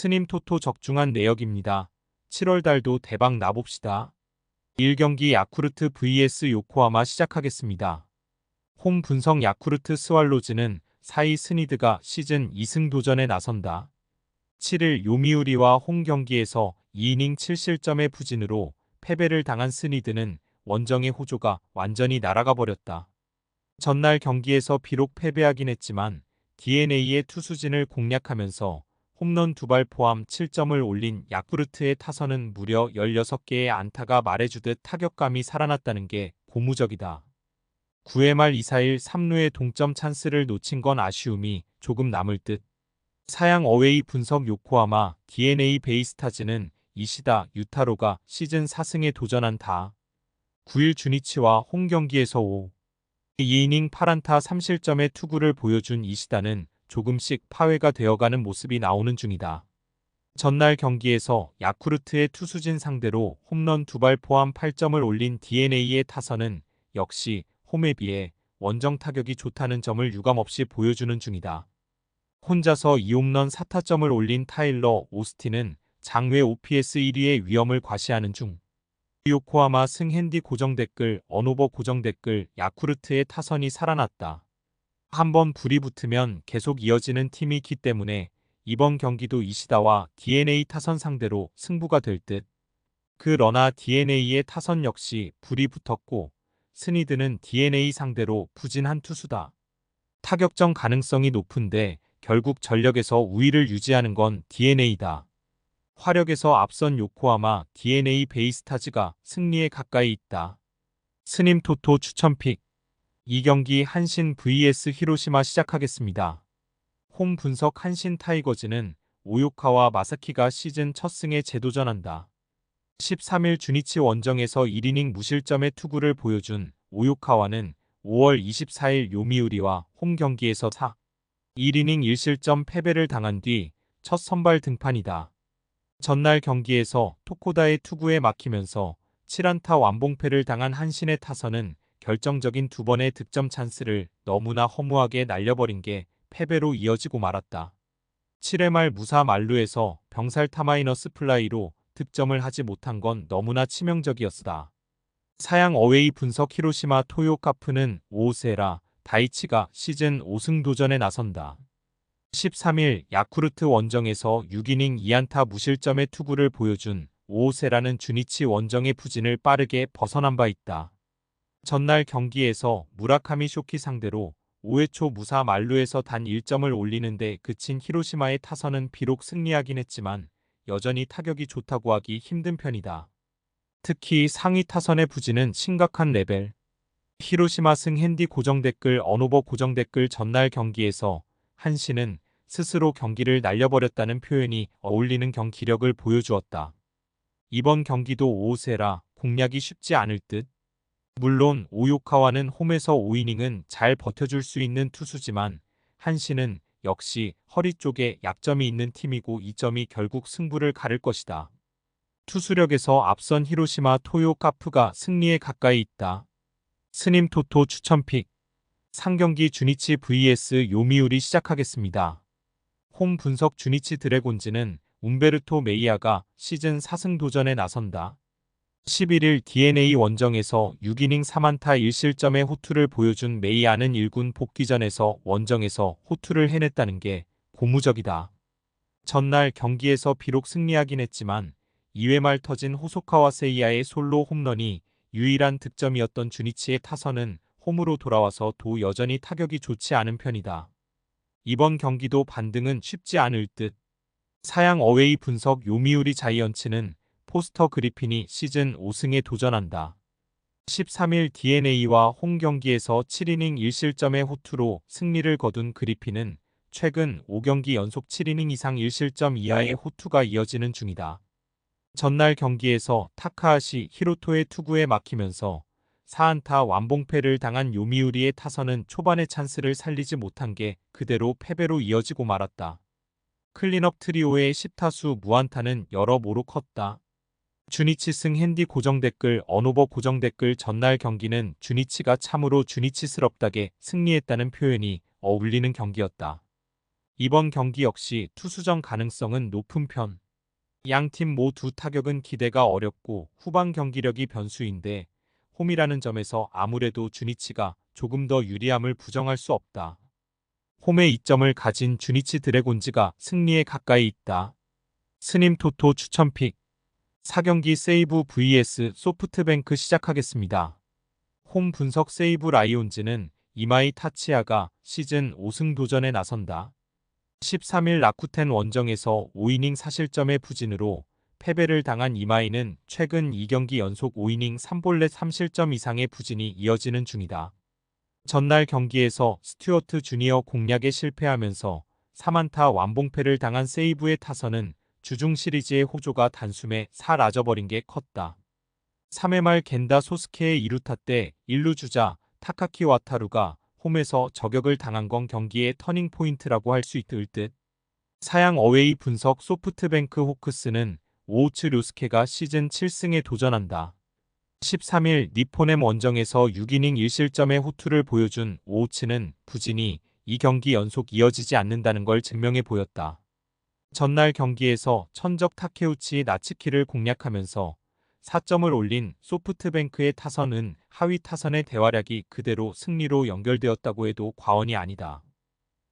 스님 토토 적중한 내역입니다. 7월 달도 대박 나봅시다. 1경기 야쿠르트 vs 요코하마 시작하겠습니다. 홈 분석 야쿠르트 스왈로즈는 4위 스니드가 시즌 2승 도전에 나선다. 7일 요미우리와 홈 경기에서 2이닝 7실점의 부진으로 패배를 당한 스니드는 원정의 호조가 완전히 날아가 버렸다. 전날 경기에서 비록 패배하긴 했지만 DeNA의 투수진을 공략하면서 홈런 2발 포함 7점을 올린 야쿠르트의 타선은 무려 16개의 안타가 말해주듯 타격감이 살아났다는 게 고무적이다. 9회 말 2-4일 3루의 동점 찬스를 놓친 건 아쉬움이 조금 남을 듯. 사양 어웨이 분석 요코하마 DeNA 베이스타즈는 이시다 유타로가 시즌 4승에 도전한 다. 9일 주니치와 홈 경기에서 2이닝 8안타 3실점의 투구를 보여준 이시다는 조금씩 파괴가 되어가는 모습이 나오는 중이다. 전날 경기에서 야쿠르트의 투수진 상대로 홈런 2발 포함 8점을 올린 DeNA의 타선은 역시 홈에 비해 원정 타격이 좋다는 점을 유감없이 보여주는 중이다. 혼자서 2홈런 4타점을 올린 타일러 오스틴은 장외 OPS 1위의 위험을 과시하는 중. 요코하마 승핸디 고정 댓글 언오버 고정 댓글 야쿠르트의 타선이 살아났다. 한번 불이 붙으면 계속 이어지는 팀이기 때문에 이번 경기도 이시다와 DeNA 타선 상대로 승부가 될 듯. 그러나 DeNA의 타선 역시 불이 붙었고 스니드는 DeNA 상대로 부진한 투수다. 타격전 가능성이 높은데 결국 전력에서 우위를 유지하는 건 DeNA다. 화력에서 앞선 요코하마 DeNA 베이스타즈가 승리에 가까이 있다. 스님 토토 추천픽 2경기 한신 vs 히로시마 시작하겠습니다. 홈 분석 한신 타이거즈는 오요카와 마사키가 시즌 첫 승에 재도전한다. 13일 주니치 원정에서 1이닝 무실점의 투구를 보여준 오요카와는 5월 24일 요미우리와 홈 경기에서 1이닝 1실점 패배를 당한 뒤 첫 선발 등판이다. 전날 경기에서 토코다의 투구에 막히면서 7안타 완봉패를 당한 한신의 타선은 결정적인 2번의 득점 찬스를 너무나 허무하게 날려버린 게 패배로 이어지고 말았다. 7회 말 무사 만루에서 병살타 마이너스 플라이로 득점을 하지 못한 건 너무나 치명적이었다. 사양 어웨이 분석 히로시마 토요카프는 오오세라 다이치가 시즌 5승 도전에 나선다. 13일 야쿠르트 원정에서 6이닝 2안타 무실점의 투구를 보여준 오오세라는 주니치 원정의 부진을 빠르게 벗어난 바 있다. 전날 경기에서 무라카미 쇼키 상대로 5회 초 무사 만루에서 단 1점을 올리는데 그친 히로시마의 타선은 비록 승리하긴 했지만 여전히 타격이 좋다고 하기 힘든 편이다. 특히 상위 타선의 부진은 심각한 레벨. 히로시마 승핸디 고정 댓글 언오버 고정 댓글 전날 경기에서 한신은 스스로 경기를 날려버렸다는 표현이 어울리는 경기력을 보여주었다. 이번 경기도 오오세라 공략이 쉽지 않을 듯. 물론 오요카와는 홈에서 5이닝은 잘 버텨줄 수 있는 투수지만 한신은 역시 허리 쪽에 약점이 있는 팀이고 이 점이 결국 승부를 가를 것이다. 투수력에서 앞선 히로시마 토요카프가 승리에 가까이 있다. 스님 토토 추천픽 3경기 주니치 vs 요미우리 시작하겠습니다. 홈 분석 주니치 드래곤즈는 움베르토 메이아가 시즌 4승 도전에 나선다. 11일 DeNA 원정에서 6이닝 3안타 1실점의 호투를 보여준 메이아는 1군 복귀전에서 원정에서 호투를 해냈다는 게 고무적이다. 전날 경기에서 비록 승리하긴 했지만 2회 말 터진 호소카와 세이야의 솔로 홈런이 유일한 득점이었던 주니치의 타선은 홈으로 돌아와서 도 여전히 타격이 좋지 않은 편이다. 이번 경기도 반등은 쉽지 않을 듯. 사양 어웨이 분석 요미우리 자이언츠는 포스터 그리핀이 시즌 5승에 도전한다. 13일 DeNA와 홈 경기에서 7이닝 1실점의 호투로 승리를 거둔 그리핀은 최근 5경기 연속 7이닝 이상 1실점 이하의 호투가 이어지는 중이다. 전날 경기에서 타카하시 히로토의 투구에 막히면서 4안타 완봉패를 당한 요미우리의 타선은 초반의 찬스를 살리지 못한 게 그대로 패배로 이어지고 말았다. 클린업 트리오의 10타수 무안타는 여러모로 컸다. 주니치 승핸디 고정 댓글 언오버 고정 댓글 전날 경기는 주니치가 참으로 주니치스럽다게 승리했다는 표현이 어울리는 경기였다. 이번 경기 역시 투수전 가능성은 높은 편. 양팀 모두 타격은 기대가 어렵고 후반 경기력이 변수인데 홈이라는 점에서 아무래도 주니치가 조금 더 유리함을 부정할 수 없다. 홈에 이점을 가진 주니치 드래곤즈가 승리에 가까이 있다. 스님 토토 추천픽 4경기 세이브 vs 소프트뱅크 시작하겠습니다. 홈 분석 세이브 라이온즈는 이마이 타치야가 시즌 5승 도전에 나선다. 13일 라쿠텐 원정에서 5이닝 사실점의 부진으로 패배를 당한 이마이는 최근 2경기 연속 5이닝 3볼넷 3실점 이상의 부진이 이어지는 중이다. 전날 경기에서 스튜어트 주니어 공략에 실패하면서 3안타 완봉패를 당한 세이브의 타선은 주중 시리즈의 호조가 단숨에 사라져버린 게 컸다. 3회 말 겐다 소스케의 2루타 때 1루 주자 타카키 와타루가 홈에서 저격을 당한 건 경기의 터닝포인트라고 할 수 있을 듯. 사양 어웨이 분석 소프트뱅크 호크스는 오우츠 료스케가 시즌 7승에 도전한다. 13일 니포넴 원정에서 6이닝 1실점의 호투를 보여준 오우츠는 부진이 이 경기 연속 이어지지 않는다는 걸 증명해 보였다. 전날 경기에서 천적 타케우치 나츠키를 공략하면서 4점을 올린 소프트뱅크의 타선은 하위 타선의 대활약이 그대로 승리로 연결되었다고 해도 과언이 아니다.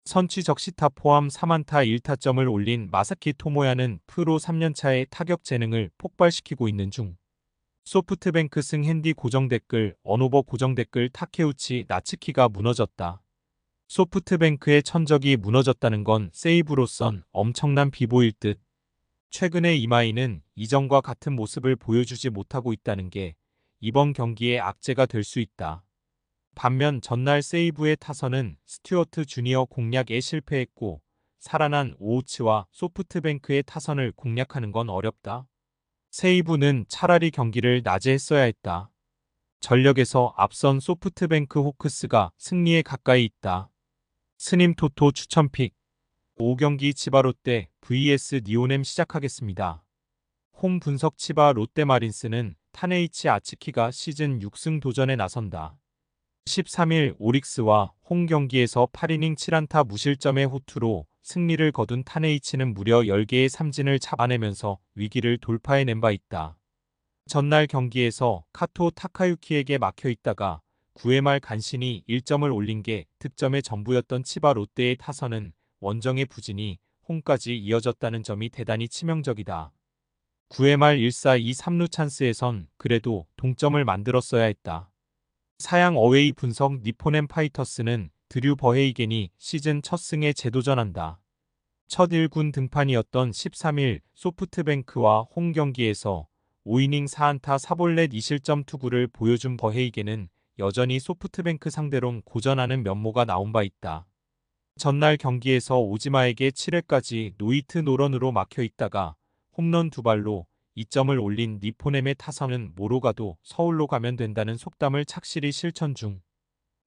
선취 적시타 포함 3안타 1타점을 올린 마사키 토모야는 프로 3년차의 타격 재능을 폭발시키고 있는 중. 소프트뱅크 승 핸디 고정 댓글 언오버 고정 댓글 타케우치 나츠키가 무너졌다. 소프트뱅크의 천적이 무너졌다는 건 세이브로선 엄청난 비보일 듯. 최근에 이마이는 이전과 같은 모습을 보여주지 못하고 있다는 게 이번 경기의 악재가 될 수 있다. 반면 전날 세이브의 타선은 스튜어트 주니어 공략에 실패했고 살아난 오우츠와 소프트뱅크의 타선을 공략하는 건 어렵다. 세이브는 차라리 경기를 낮에 했어야 했다. 전력에서 앞선 소프트뱅크 호크스가 승리에 가까이 있다. 스님 토토 추천픽 5경기 치바 롯데 vs 니오넴 시작하겠습니다. 홈 분석 치바 롯데 마린스는 타네이치 아츠키가 시즌 6승 도전에 나선다. 13일 오릭스와 홈 경기에서 8이닝 7안타 무실점의 호투로 승리를 거둔 타네이치는 무려 10개의 삼진을 잡아내면서 위기를 돌파해낸 바 있다. 전날 경기에서 카토 타카유키에게 막혀있다가 9회 말 간신히 1점을 올린 게 득점의 전부였던 치바 롯데의 타선은 원정의 부진이 홈까지 이어졌다는 점이 대단히 치명적이다. 9회 말 1사2 3루 찬스에선 그래도 동점을 만들었어야 했다. 사양 어웨이 분석 니포넴 파이터스는 드류 버헤이겐이 시즌 첫 승에 재도전한다. 첫 1군 등판이었던 13일 소프트뱅크와 홈 경기에서 5이닝 4안타 4볼넷 2실점 투구를 보여준 버헤이겐은 여전히 소프트뱅크 상대론 고전하는 면모가 나온 바 있다. 전날 경기에서 오지마에게 7회까지 노히트 노런으로 막혀 있다가 홈런 2발로 2점을 올린 니포넴의 타선은 뭐로 가도 서울로 가면 된다는 속담을 착실히 실천 중.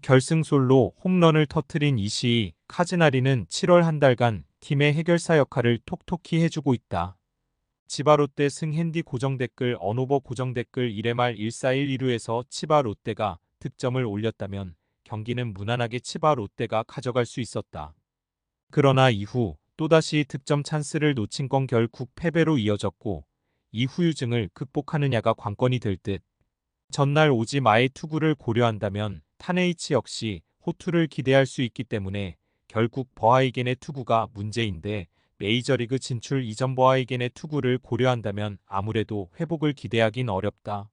결승솔로 홈런을 터트린 이시이 카즈나리는 7월 한 달간 팀의 해결사 역할을 톡톡히 해주고 있다. 치바 롯데 승 핸디 고정 댓글 언오버 고정 댓글 1회 말 1사1 2루에서 치바 롯데가 득점을 올렸다면 경기는 무난하게 치바 롯데가 가져갈 수 있었다. 그러나 이후 또다시 득점 찬스를 놓친 건 결국 패배로 이어졌고 이 후유증을 극복하느냐가 관건이 될 듯. 전날 오지마의 투구를 고려한다면 타네이치 역시 호투를 기대할 수 있기 때문에 결국 버하이겐의 투구가 문제인데 메이저리그 진출 이전 버하이겐의 투구를 고려한다면 아무래도 회복을 기대하긴 어렵다.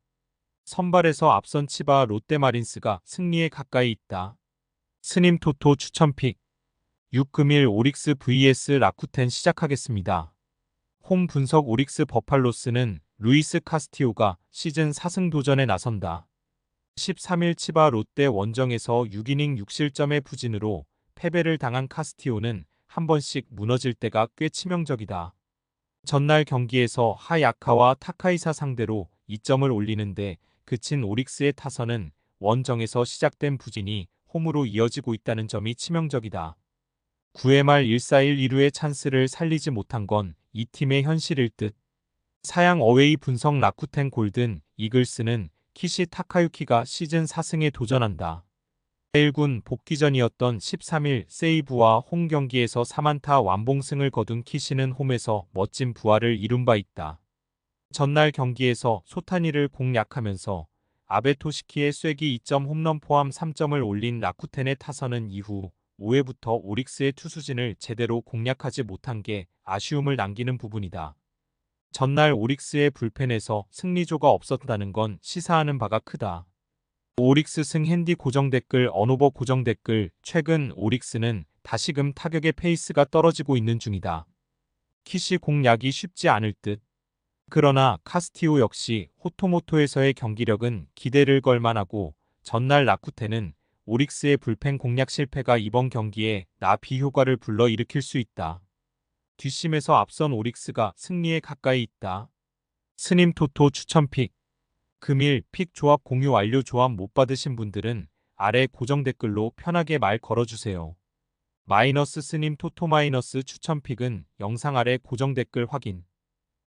선발에서 앞선 치바 롯데마린스가 승리에 가까이 있다. 스님 토토 추천픽 6금일 오릭스 vs 라쿠텐 시작하겠습니다. 홈 분석 오릭스 버팔로스는 루이스 카스티오가 시즌 4승 도전에 나선다. 13일 치바 롯데 원정에서 6이닝 6실점의 부진으로 패배를 당한 카스티오는 한 번씩 무너질 때가 꽤 치명적이다. 전날 경기에서 하야카와 타카이사 상대로 2점을 올리는데 그친 오릭스의 타선은 원정에서 시작된 부진이 홈으로 이어지고 있다는 점이 치명적이다. 9회 말 1사1 2루의 찬스를 살리지 못한 건 이 팀의 현실일 듯. 사양 어웨이 분석 라쿠텐 골든 이글스는 키시 타카유키가 시즌 4승에 도전한다. 1군 복귀전이었던 13일 세이브와 홈 경기에서 3안타 완봉승을 거둔 키시는 홈에서 멋진 부활을 이룬 바 있다. 전날 경기에서 소타니를 공략하면서 아베토시키의 쐐기 2점 홈런 포함 3점을 올린 라쿠텐의 타선은 이후 5회부터 오릭스의 투수진을 제대로 공략하지 못한 게 아쉬움을 남기는 부분이다. 전날 오릭스의 불펜에서 승리조가 없었다는 건 시사하는 바가 크다. 오릭스 승 핸디 고정 댓글 언오버 고정 댓글 최근 오릭스는 다시금 타격의 페이스가 떨어지고 있는 중이다. 키시 공략이 쉽지 않을 듯. 그러나 카스티오 역시 호토모토에서의 경기력은 기대를 걸만하고 전날 라쿠텐은 오릭스의 불펜 공략 실패가 이번 경기에 나 비효과를 불러일으킬 수 있다. 뒷심에서 앞선 오릭스가 승리에 가까이 있다. 스님 토토 추천픽. 금일 픽 조합 공유 완료. 조합 못 받으신 분들은 아래 고정 댓글로 편하게 말 걸어주세요. 마이너스 스님 토토 마이너스 추천픽은 영상 아래 고정 댓글 확인.